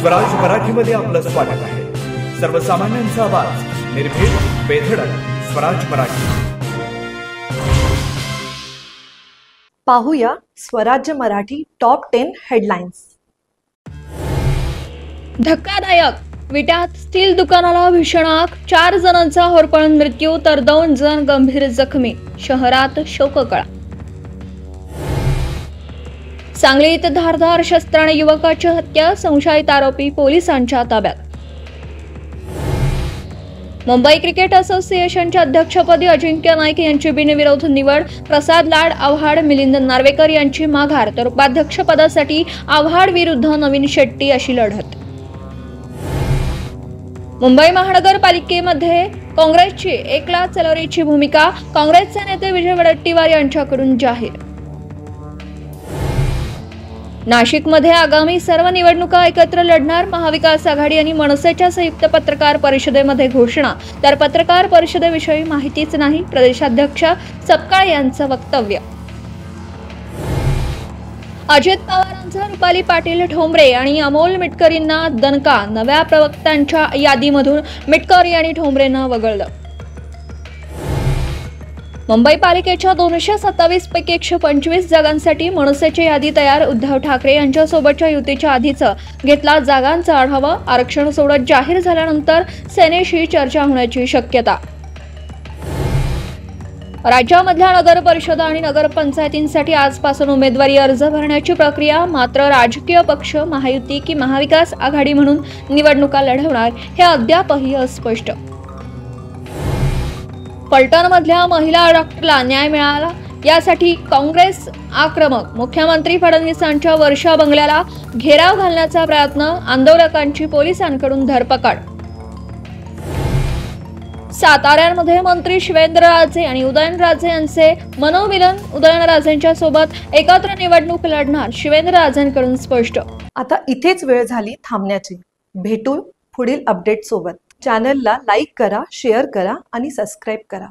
स्वराज मराठीमध्ये आपलं स्वागत आहे। सर्वसामान्यांचा आवाज, निर्भीड, बेधडक, स्वराज मराठी। पाहूया स्वराज्य मराठी टॉप 10 हेडलाईन्स। धक्कादायक, विट्यात स्टील दुकानाला भीषण आग, 4 जणांचा होरपळून मृत्यू तर 2 जण गंभीर जखमी, शहरात शोककळा। सांगलीत धारदार शस्त्राने युवकाची हत्या, संशयित आरोपी पोलिसांच्या ताब्यात। मुंबई क्रिकेट असोसिएशनच्या अध्यक्षपदी अजिंक्य नाईक यांची बिनविरोध निवड, प्रसाद लाड आव्हाड, मिलिंद नार्वेकर यांची माघार तर उपाध्यक्षपदासाठी आव्हाड विरुद्ध नवीन शेट्टी अशी लढत। मुंबई महानगरपालिकेमध्ये काँग्रेसची एकला चलोरीची भूमिका, काँग्रेसचे नेते विजय वडेट्टीवार यांच्याकडून जाहीर। नाशिकमध्ये आगामी सर्व निवडणुका एकत्र लढणार, महाविकास आघाडी आणि मनसेच्या संयुक्त पत्रकार परिषदेमध्ये घोषणा, तर पत्रकार परिषदेविषयी माहितीच नाही, प्रदेशाध्यक्ष सपकाळ यांचं वक्तव्य। अजित पवारांचा रुपाली पाटील ठोंबरे आणि अमोल मिटकरींना दणका, नव्या प्रवक्त्यांच्या यादीमधून मिटकरी आणि ठोंबरेंना वगळलं। मुंबई पालिकेच्या 227 पैकी 125 जागांसाठी मनसेची यादी तयार, उद्धव ठाकरे यांच्यासोबतच्या युतीच्या आधीच घेतला जागांचा आढावा, आरक्षण सोडत जाहीर झाल्यानंतर सेनेशी चर्चा होण्याची शक्यता। राज्यामधल्या नगर परिषद आणि नगरपंचायतींसाठी आजपासून उमेदवारी अर्ज भरण्याची प्रक्रिया, मात्र राजकीय पक्ष महायुती की महाविकास आघाडी म्हणून निवडणुका लढवणार हे अद्यापही अस्पष्ट। फलटणमधल्या महिला डॉक्टरला न्याय मिळाला यासाठी काँग्रेस आक्रमक, मुख्यमंत्री फडणवीसांच्या वर्षा बंगल्याला घेराव घालण्याचा प्रयत्न, आंदोलकांची पोलिसांकडून धरपकड। साताऱ्यामध्ये मंत्री शिवेंद्रराजे आणि उदयनराजे यांचे मनोमिलन, उदयनराजेंच्या सोबत एकत्र निवडणूक लढणार, शिवेंद्रराजेंकडून स्पष्ट। आता इथेच वेळ झाली थांबण्याची। भेटू पुढील अपडेट सोबत। चॅनलला लाईक करा, शेअर करा आणि सबस्क्राईब करा।